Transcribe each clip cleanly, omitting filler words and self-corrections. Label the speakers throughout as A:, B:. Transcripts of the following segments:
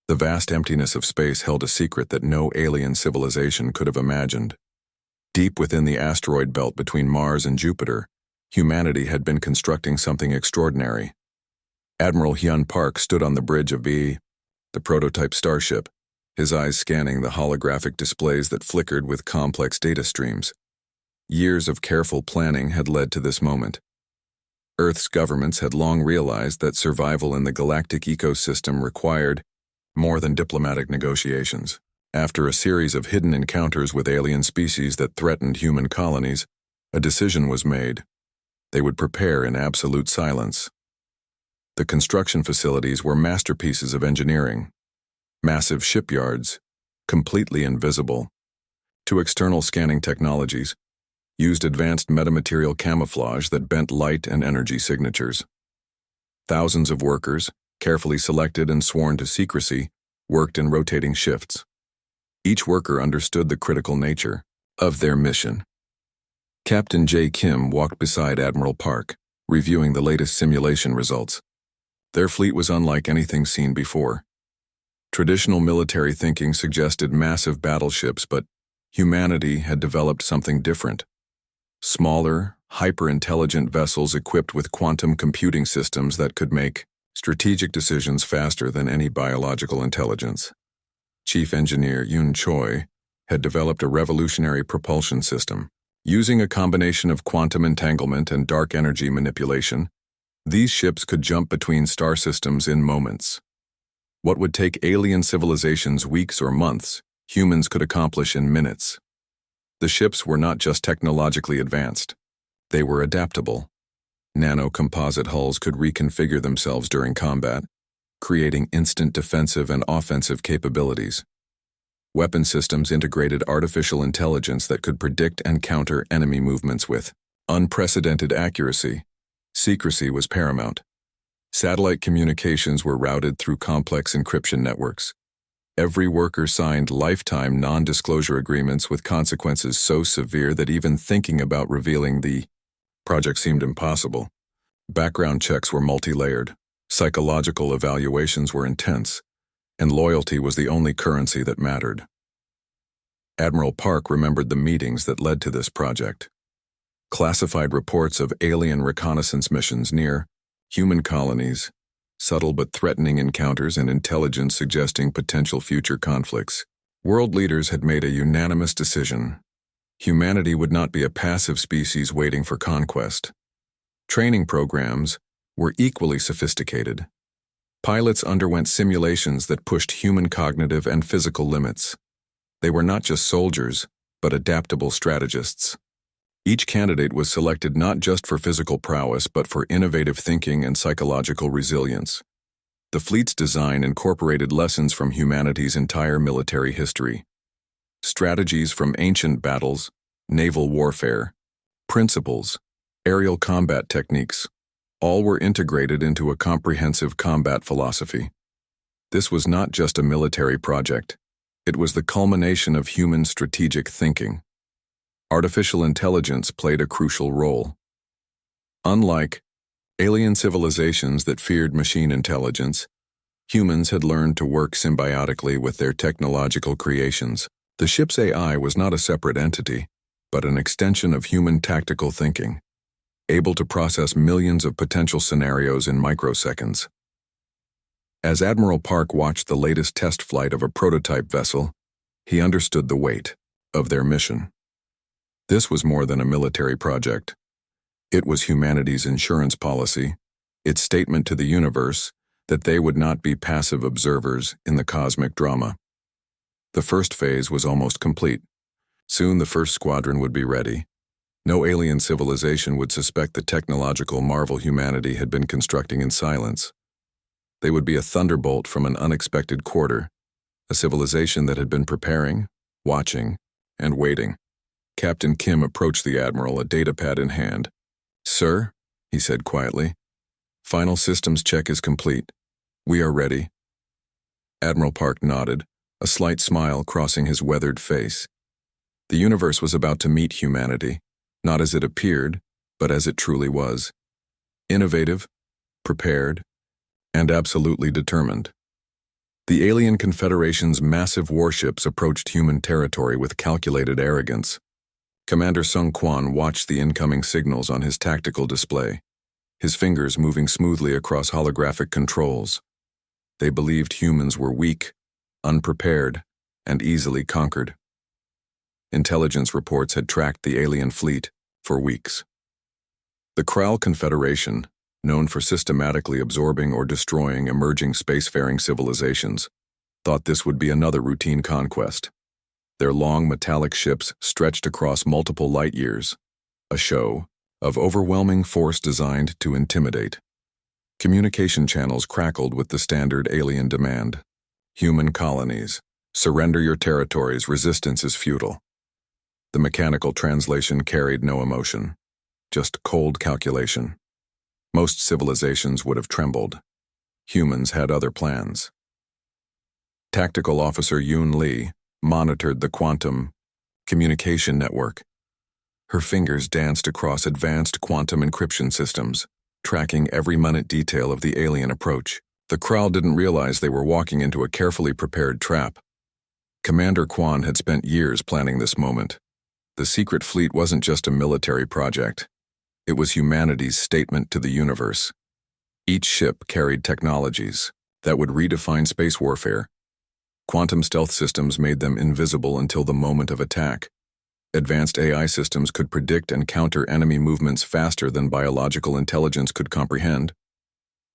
A: The vast emptiness of space held a secret that no alien civilization could have imagined. Deep within the asteroid belt between Mars and Jupiter, humanity had been constructing something extraordinary. Admiral Hyun Park stood on the bridge of the prototype starship, his eyes scanning the holographic displays that flickered with complex data streams. Years of careful planning had led to this moment. Earth's governments had long realized that survival in the galactic ecosystem required more than diplomatic negotiations. After a series of hidden encounters with alien species that threatened human colonies, a decision was made. They would prepare in absolute silence. The construction facilities were masterpieces of engineering. Massive shipyards, completely invisible to external scanning technologies, used advanced metamaterial camouflage that bent light and energy signatures. Thousands of workers, carefully selected and sworn to secrecy, worked in rotating shifts. Each worker understood the critical nature of their mission. Captain J. Kim walked beside Admiral Park, reviewing the latest simulation results. Their fleet was unlike anything seen before. Traditional military thinking suggested massive battleships, but humanity had developed something different. Smaller, hyper-intelligent vessels equipped with quantum computing systems that could make strategic decisions faster than any biological intelligence. Chief Engineer Yoon Choi had developed a revolutionary propulsion system. Using a combination of quantum entanglement and dark energy manipulation, these ships could jump between star systems in moments. What would take alien civilizations weeks or months, humans could accomplish in minutes. The ships were not just technologically advanced. They were adaptable. Nano-composite hulls could reconfigure themselves during combat, creating instant defensive and offensive capabilities. Weapon systems integrated artificial intelligence that could predict and counter enemy movements with unprecedented accuracy. Secrecy was paramount. Satellite communications were routed through complex encryption networks. Every worker signed lifetime non-disclosure agreements with consequences so severe that even thinking about revealing the project seemed impossible. Background checks were multi-layered, psychological evaluations were intense, and loyalty was the only currency that mattered. Admiral Park remembered the meetings that led to this project. Classified reports of alien reconnaissance missions near human colonies, subtle but threatening encounters, and intelligence suggesting potential future conflicts. World leaders had made a unanimous decision. Humanity would not be a passive species waiting for conquest. Training programs were equally sophisticated. Pilots underwent simulations that pushed human cognitive and physical limits. They were not just soldiers, but adaptable strategists. Each candidate was selected not just for physical prowess, but for innovative thinking and psychological resilience. The fleet's design incorporated lessons from humanity's entire military history. Strategies from ancient battles, naval warfare, principles, aerial combat techniques, all were integrated into a comprehensive combat philosophy. This was not just a military project. It was the culmination of human strategic thinking. Artificial intelligence played a crucial role. Unlike alien civilizations that feared machine intelligence, humans had learned to work symbiotically with their technological creations. The ship's AI was not a separate entity, but an extension of human tactical thinking, able to process millions of potential scenarios in microseconds. As Admiral Park watched the latest test flight of a prototype vessel, he understood the weight of their mission. This was more than a military project. It was humanity's insurance policy, its statement to the universe that they would not be passive observers in the cosmic drama. The first phase was almost complete. Soon the first squadron would be ready. No alien civilization would suspect the technological marvel humanity had been constructing in silence. They would be a thunderbolt from an unexpected quarter, a civilization that had been preparing, watching, and waiting. Captain Kim approached the Admiral, a datapad in hand. "Sir," he said quietly, "final systems check is complete. We are ready." Admiral Park nodded, a slight smile crossing his weathered face. The universe was about to meet humanity, not as it appeared, but as it truly was. Innovative, prepared, and absolutely determined. The alien confederation's massive warships approached human territory with calculated arrogance. Commander Sung Kwan watched the incoming signals on his tactical display, his fingers moving smoothly across holographic controls. They believed humans were weak, unprepared, and easily conquered. Intelligence reports had tracked the alien fleet for weeks. The Kral Confederation, known for systematically absorbing or destroying emerging spacefaring civilizations, thought this would be another routine conquest. Their long metallic ships stretched across multiple light years, a show of overwhelming force designed to intimidate. Communication channels crackled with the standard alien demand. Human colonies, surrender your territories, resistance is futile. The mechanical translation carried no emotion, just cold calculation. Most civilizations would have trembled. Humans had other plans. Tactical Officer Yoon Lee monitored the quantum communication network. Her fingers danced across advanced quantum encryption systems, tracking every minute detail of the alien approach. The Kral didn't realize they were walking into a carefully prepared trap. Commander Kwan had spent years planning this moment. The secret fleet wasn't just a military project. It was humanity's statement to the universe. Each ship carried technologies that would redefine space warfare. Quantum stealth systems made them invisible until the moment of attack. Advanced AI systems could predict and counter enemy movements faster than biological intelligence could comprehend.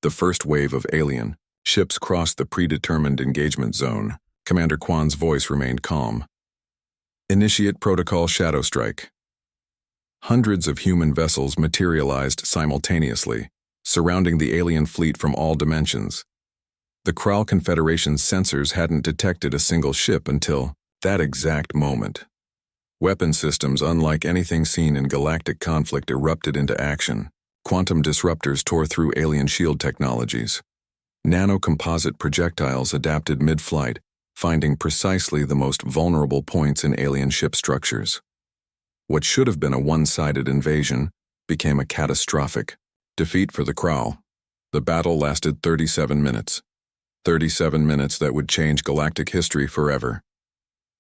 A: The first wave of alien ships crossed the predetermined engagement zone. Commander Kwan's voice remained calm. Initiate Protocol Shadow Strike. Hundreds of human vessels materialized simultaneously, surrounding the alien fleet from all dimensions. The Kral Confederation's sensors hadn't detected a single ship until that exact moment. Weapon systems unlike anything seen in galactic conflict erupted into action. Quantum disruptors tore through alien shield technologies. Nanocomposite projectiles adapted mid-flight, finding precisely the most vulnerable points in alien ship structures. What should have been a one-sided invasion became a catastrophic defeat for the Kral. The battle lasted 37 minutes. 37 minutes that would change galactic history forever.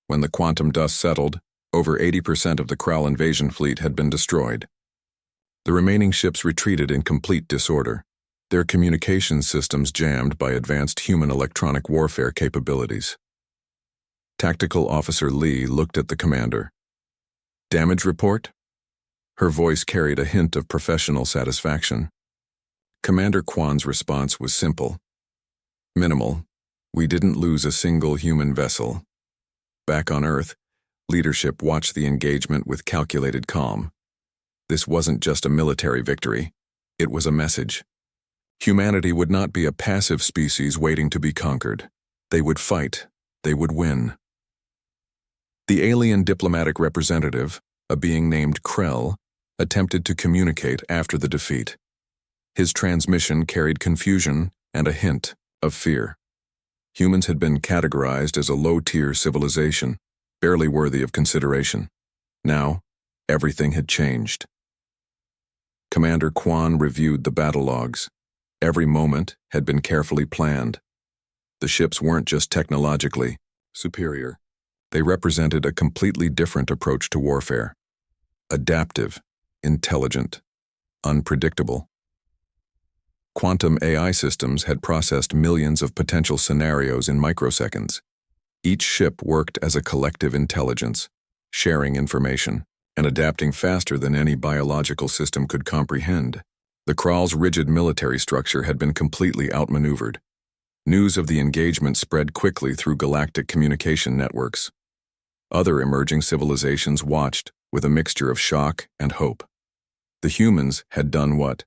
A: When the quantum dust settled, over 80% of the Kral invasion fleet had been destroyed. The remaining ships retreated in complete disorder, their communication systems jammed by advanced human electronic warfare capabilities. Tactical Officer Lee looked at the commander. Damage report? Her voice carried a hint of professional satisfaction. Commander Kwan's response was simple. Minimal. We didn't lose a single human vessel. Back on Earth, leadership watched the engagement with calculated calm. This wasn't just a military victory. It was a message. Humanity would not be a passive species waiting to be conquered. They would fight. They would win. The alien diplomatic representative, a being named Krell, attempted to communicate after the defeat. His transmission carried confusion and a hint of fear. Humans had been categorized as a low-tier civilization, barely worthy of consideration. Now, everything had changed. Commander Kwan reviewed the battle logs. Every moment had been carefully planned. The ships weren't just technologically superior. They represented a completely different approach to warfare. Adaptive, intelligent, unpredictable. Quantum AI systems had processed millions of potential scenarios in microseconds. Each ship worked as a collective intelligence, sharing information, and adapting faster than any biological system could comprehend. The Kral's rigid military structure had been completely outmaneuvered. News of the engagement spread quickly through galactic communication networks. Other emerging civilizations watched with a mixture of shock and hope. The humans had done what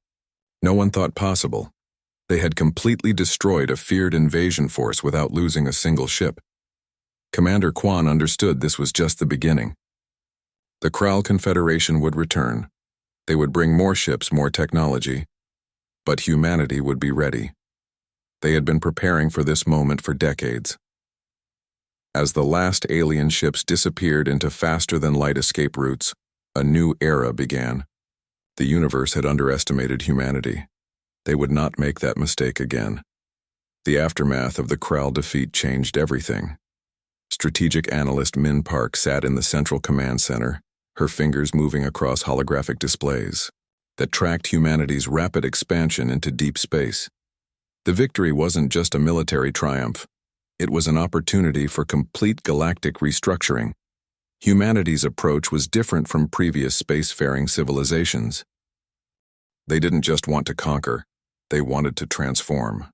A: no one thought possible. They had completely destroyed a feared invasion force without losing a single ship. Commander Kwan understood this was just the beginning. The Kral Confederation would return. They would bring more ships, more technology. But humanity would be ready. They had been preparing for this moment for decades. As the last alien ships disappeared into faster-than-light escape routes, a new era began. The universe had underestimated humanity. They would not make that mistake again. The aftermath of the Krall defeat changed everything. Strategic analyst Min Park sat in the central command center, her fingers moving across holographic displays that tracked humanity's rapid expansion into deep space. The victory wasn't just a military triumph. It was an opportunity for complete galactic restructuring. Humanity's approach was different from previous spacefaring civilizations. They didn't just want to conquer, they wanted to transform.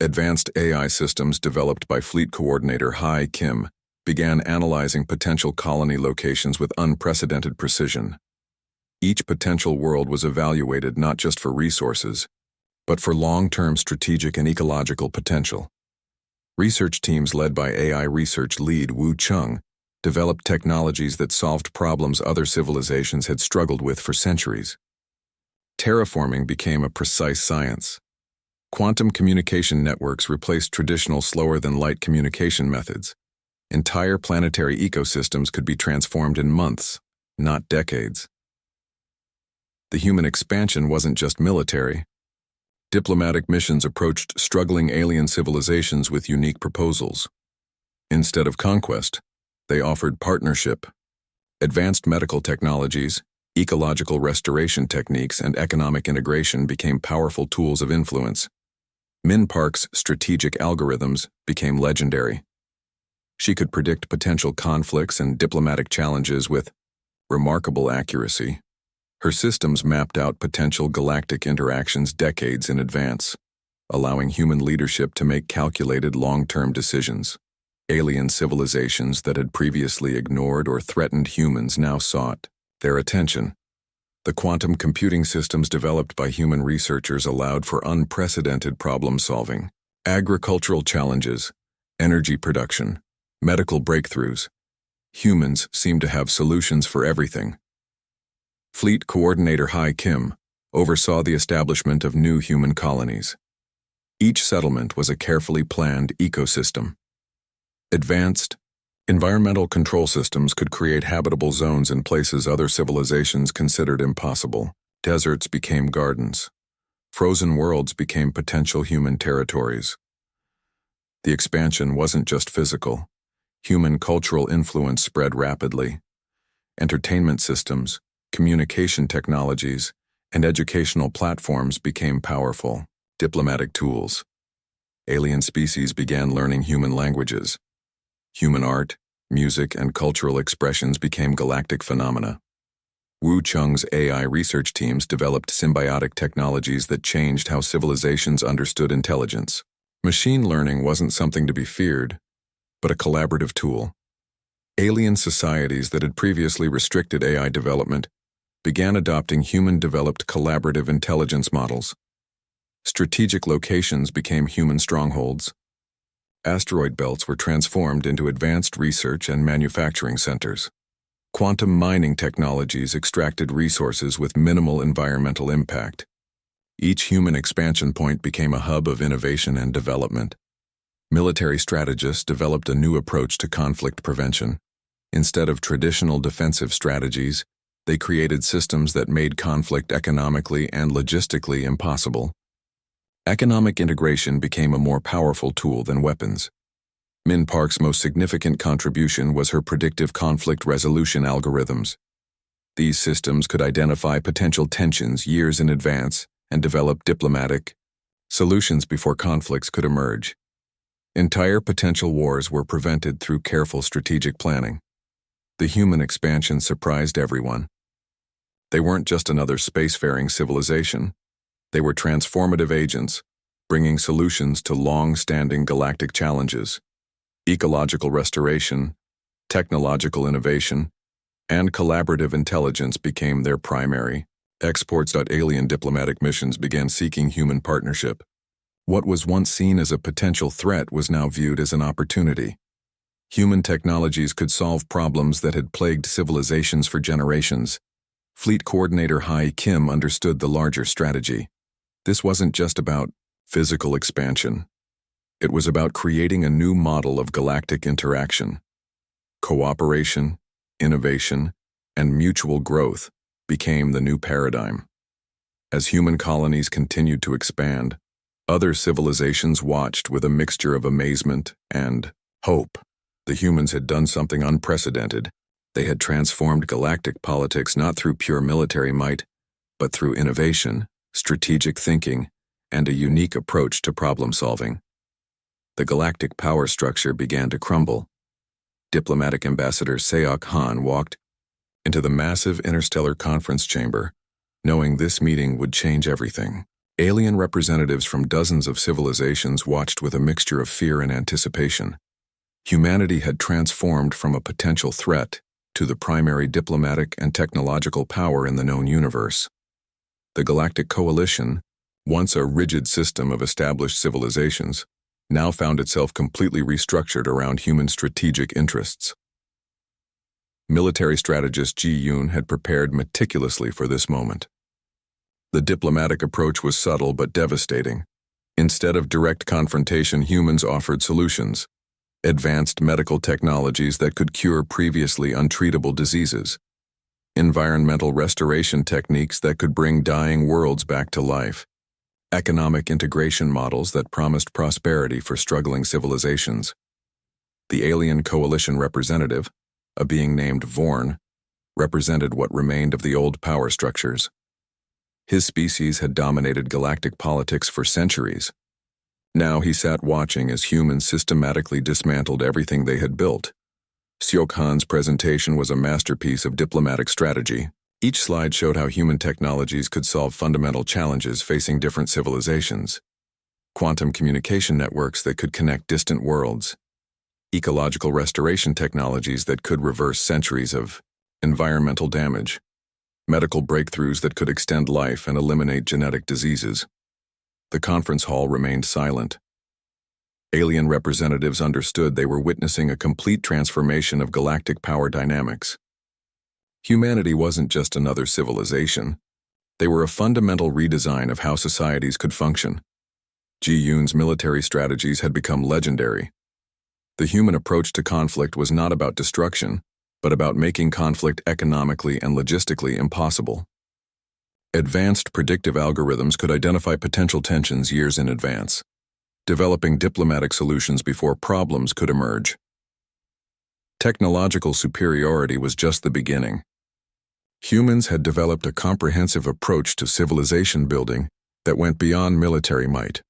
A: Advanced AI systems developed by Fleet Coordinator Hai Kim began analyzing potential colony locations with unprecedented precision. Each potential world was evaluated not just for resources, but for long-term strategic and ecological potential. Research teams led by AI research lead Wu Chung developed technologies that solved problems other civilizations had struggled with for centuries. Terraforming became a precise science. Quantum communication networks replaced traditional slower-than-light communication methods. Entire planetary ecosystems could be transformed in months, not decades. The human expansion wasn't just military. Diplomatic missions approached struggling alien civilizations with unique proposals. Instead of conquest, they offered partnership. Advanced medical technologies, ecological restoration techniques, and economic integration became powerful tools of influence. Min Park's strategic algorithms became legendary. She could predict potential conflicts and diplomatic challenges with remarkable accuracy. Her systems mapped out potential galactic interactions decades in advance, allowing human leadership to make calculated long-term decisions. Alien civilizations that had previously ignored or threatened humans now sought their attention. The quantum computing systems developed by human researchers allowed for unprecedented problem-solving. Agricultural challenges, energy production, medical breakthroughs. Humans seemed to have solutions for everything. Fleet Coordinator Hai Kim oversaw the establishment of new human colonies. Each settlement was a carefully planned ecosystem. Advanced environmental control systems could create habitable zones in places other civilizations considered impossible. Deserts became gardens. Frozen worlds became potential human territories. The expansion wasn't just physical. Human cultural influence spread rapidly. Entertainment systems, communication technologies, and educational platforms became powerful diplomatic tools. Alien species began learning human languages. Human art, music, and cultural expressions became galactic phenomena. Wu Chung's AI research teams developed symbiotic technologies that changed how civilizations understood intelligence. Machine learning wasn't something to be feared, but a collaborative tool. Alien societies that had previously restricted AI development began adopting human-developed collaborative intelligence models. Strategic locations became human strongholds. Asteroid belts were transformed into advanced research and manufacturing centers. Quantum mining technologies extracted resources with minimal environmental impact. Each human expansion point became a hub of innovation and development. Military strategists developed a new approach to conflict prevention. Instead of traditional defensive strategies, they created systems that made conflict economically and logistically impossible. Economic integration became a more powerful tool than weapons. Min Park's most significant contribution was her predictive conflict resolution algorithms. These systems could identify potential tensions years in advance and develop diplomatic solutions before conflicts could emerge. Entire potential wars were prevented through careful strategic planning. The human expansion surprised everyone. They weren't just another spacefaring civilization. They were transformative agents, bringing solutions to long-standing galactic challenges. Ecological restoration, technological innovation, and collaborative intelligence became their primary exports. Alien diplomatic missions began seeking human partnership. What was once seen as a potential threat was now viewed as an opportunity. Human technologies could solve problems that had plagued civilizations for generations. Fleet Coordinator Hai Kim understood the larger strategy. This wasn't just about physical expansion. It was about creating a new model of galactic interaction. Cooperation, innovation, and mutual growth became the new paradigm. As human colonies continued to expand, Other civilizations watched with a mixture of amazement and hope. The humans had done something unprecedented. They had transformed galactic politics not through pure military might, but through innovation, strategic thinking, and a unique approach to problem solving. The galactic power structure began to crumble. Diplomatic Ambassador Seok Han walked into the massive interstellar conference chamber, knowing this meeting would change everything. Alien representatives from dozens of civilizations watched with a mixture of fear and anticipation. Humanity had transformed from a potential threat to the primary diplomatic and technological power in the known universe. The Galactic Coalition, once a rigid system of established civilizations, now found itself completely restructured around human strategic interests. Military strategist Ji Yoon had prepared meticulously for this moment. The diplomatic approach was subtle but devastating. Instead of direct confrontation, humans offered solutions. Advanced medical technologies that could cure previously untreatable diseases. Environmental restoration techniques that could bring dying worlds back to life. Economic integration models that promised prosperity for struggling civilizations. The Alien Coalition representative, a being named Vorn, represented what remained of the old power structures. His species had dominated galactic politics for centuries. Now he sat watching as humans systematically dismantled everything they had built. Seok Han's presentation was a masterpiece of diplomatic strategy. Each slide showed how human technologies could solve fundamental challenges facing different civilizations. Quantum communication networks that could connect distant worlds. Ecological restoration technologies that could reverse centuries of environmental damage. Medical breakthroughs that could extend life and eliminate genetic diseases. The conference hall remained silent. Alien representatives understood they were witnessing a complete transformation of galactic power dynamics. Humanity wasn't just another civilization. They were a fundamental redesign of how societies could function. Ji Yoon's military strategies had become legendary. The human approach to conflict was not about destruction, but about making conflict economically and logistically impossible. Advanced predictive algorithms could identify potential tensions years in advance, developing diplomatic solutions before problems could emerge. Technological superiority was just the beginning. Humans had developed a comprehensive approach to civilization building that went beyond military might.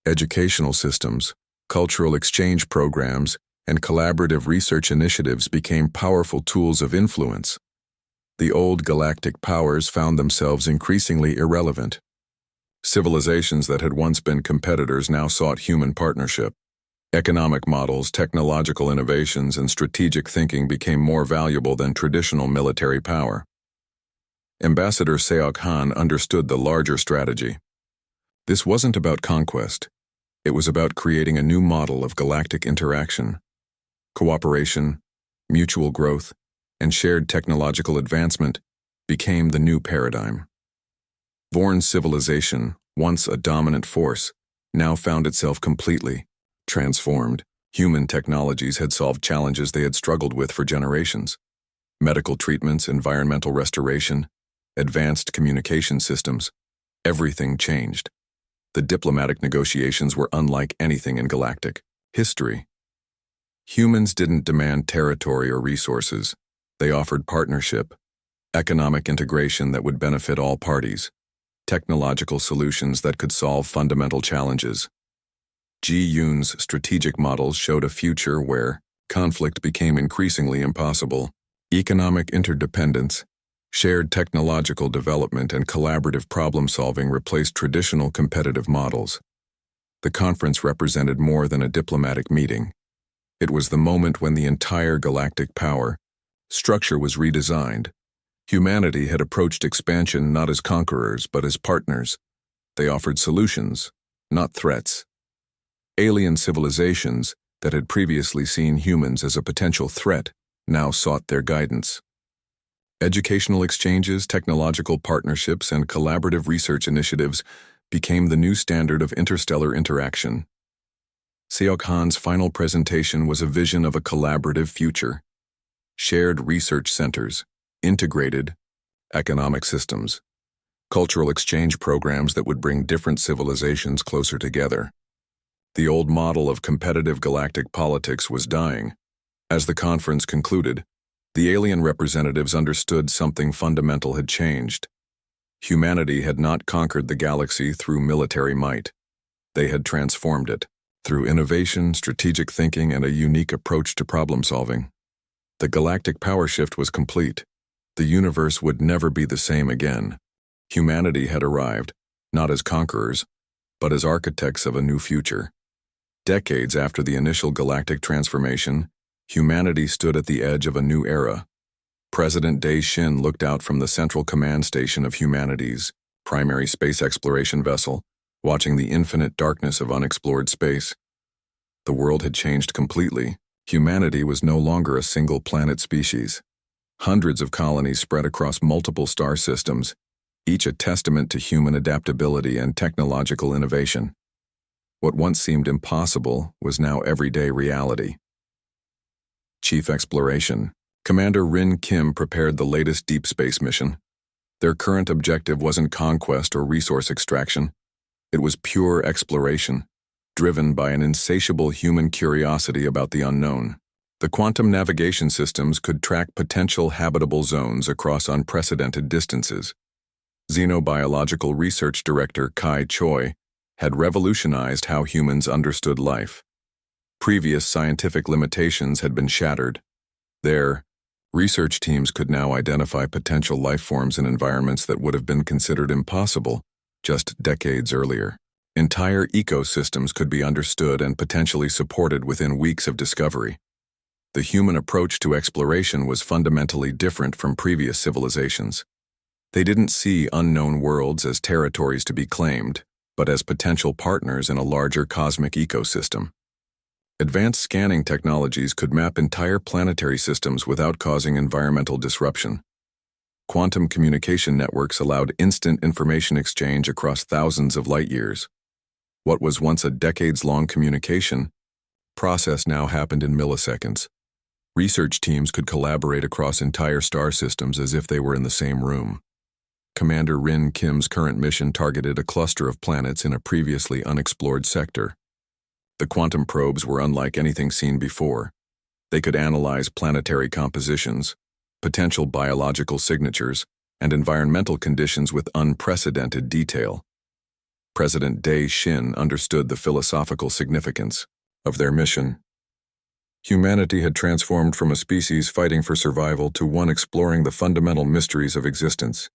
A: Educational systems, cultural exchange programs, and collaborative research initiatives became powerful tools of influence. The old galactic powers found themselves increasingly irrelevant. Civilizations that had once been competitors now sought human partnership. Economic models, technological innovations, and strategic thinking became more valuable than traditional military power. Ambassador Seok Han understood the larger strategy. This wasn't about conquest. It was about creating a new model of galactic interaction. Cooperation, mutual growth, and shared technological advancement became the new paradigm. Vorn's civilization, once a dominant force, now found itself completely transformed. Human technologies had solved challenges they had struggled with for generations. Medical treatments, environmental restoration, advanced communication systems, everything changed. The diplomatic negotiations were unlike anything in galactic history. Humans didn't demand territory or resources. They offered partnership, economic integration that would benefit all parties, technological solutions that could solve fundamental challenges. Ji Yoon's strategic models showed a future where conflict became increasingly impossible. Economic interdependence, shared technological development, and collaborative problem-solving replaced traditional competitive models. The conference represented more than a diplomatic meeting. It was the moment when the entire galactic power structure was redesigned. Humanity had approached expansion not as conquerors, but as partners. They offered solutions, not threats. Alien civilizations that had previously seen humans as a potential threat now sought their guidance. Educational exchanges, technological partnerships, and collaborative research initiatives became the new standard of interstellar interaction. Seok Han's final presentation was a vision of a collaborative future. Shared research centers, integrated economic systems, cultural exchange programs that would bring different civilizations closer together. The old model of competitive galactic politics was dying. As the conference concluded, the alien representatives understood something fundamental had changed. Humanity had not conquered the galaxy through military might. They had transformed it through innovation, strategic thinking, and a unique approach to problem-solving. The galactic power shift was complete. The universe would never be the same again. Humanity had arrived, not as conquerors, but as architects of a new future. Decades after the initial galactic transformation, humanity stood at the edge of a new era. President Dai Shin looked out from the central command station of humanity's primary space exploration vessel, watching the infinite darkness of unexplored space. The world had changed completely. Humanity was no longer a single planet species. Hundreds of colonies spread across multiple star systems, each a testament to human adaptability and technological innovation. What once seemed impossible was now everyday reality. Chief Exploration. Commander Rin Kim prepared the latest deep space mission. Their current objective wasn't conquest or resource extraction. It was pure exploration, driven by an insatiable human curiosity about the unknown. The quantum navigation systems could track potential habitable zones across unprecedented distances. Xenobiological Research Director Kai Choi had revolutionized how humans understood life. Previous scientific limitations had been shattered. Their research teams could now identify potential life forms in environments that would have been considered impossible just decades earlier. Entire ecosystems could be understood and potentially supported within weeks of discovery. The human approach to exploration was fundamentally different from previous civilizations. They didn't see unknown worlds as territories to be claimed, but as potential partners in a larger cosmic ecosystem. Advanced scanning technologies could map entire planetary systems without causing environmental disruption. Quantum communication networks allowed instant information exchange across thousands of light years. What was once a decades-long communication process now happened in milliseconds. Research teams could collaborate across entire star systems as if they were in the same room. Commander Rin Kim's current mission targeted a cluster of planets in a previously unexplored sector. The quantum probes were unlike anything seen before. They could analyze planetary compositions, potential biological signatures, and environmental conditions with unprecedented detail. President Dai Shin understood the philosophical significance of their mission. Humanity had transformed from a species fighting for survival to one exploring the fundamental mysteries of existence.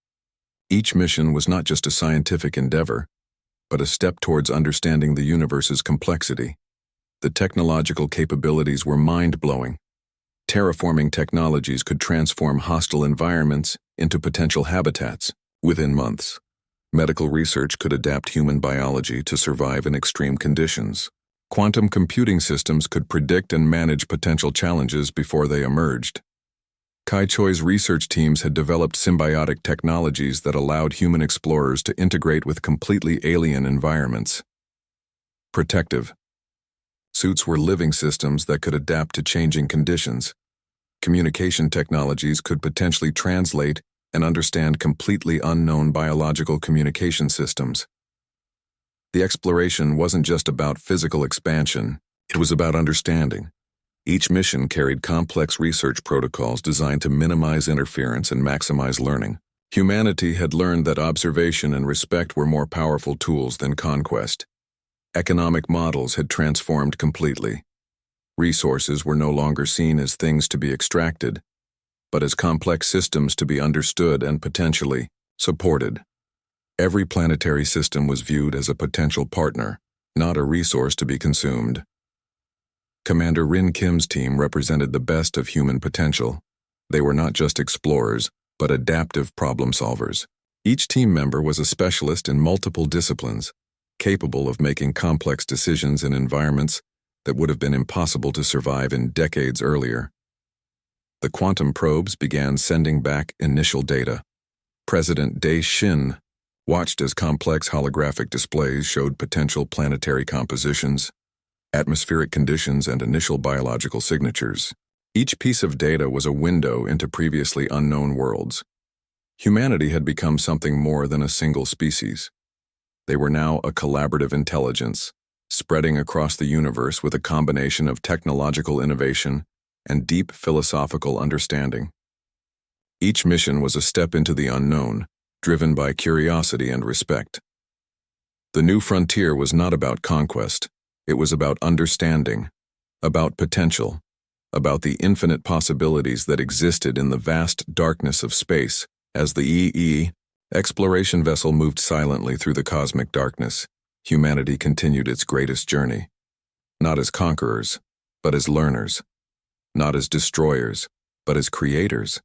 A: Each mission was not just a scientific endeavor, but a step towards understanding the universe's complexity. The technological capabilities were mind-blowing. Terraforming technologies could transform hostile environments into potential habitats within months. Medical research could adapt human biology to survive in extreme conditions. Quantum computing systems could predict and manage potential challenges before they emerged. Kai Choi's research teams had developed symbiotic technologies that allowed human explorers to integrate with completely alien environments. Protective suits were living systems that could adapt to changing conditions. Communication technologies could potentially translate and understand completely unknown biological communication systems. The exploration wasn't just about physical expansion, it was about understanding. Each mission carried complex research protocols designed to minimize interference and maximize learning. Humanity had learned that observation and respect were more powerful tools than conquest. Economic models had transformed completely. Resources were no longer seen as things to be extracted, but as complex systems to be understood and potentially supported. Every planetary system was viewed as a potential partner, not a resource to be consumed. Commander Rin Kim's team represented the best of human potential. They were not just explorers, but adaptive problem solvers. Each team member was a specialist in multiple disciplines, capable of making complex decisions in environments that would have been impossible to survive in decades earlier. The quantum probes began sending back initial data. President Dai Shin watched as complex holographic displays showed potential planetary compositions, atmospheric conditions, and initial biological signatures. Each piece of data was a window into previously unknown worlds. Humanity had become something more than a single species. They were now a collaborative intelligence, spreading across the universe with a combination of technological innovation and deep philosophical understanding. Each mission was a step into the unknown, driven by curiosity and respect. The new frontier was not about conquest, it was about understanding, about potential, about the infinite possibilities that existed in the vast darkness of space. As the EE exploration vessel moved silently through the cosmic darkness, humanity continued its greatest journey. Not as conquerors, but as learners. Not as destroyers, but as creators.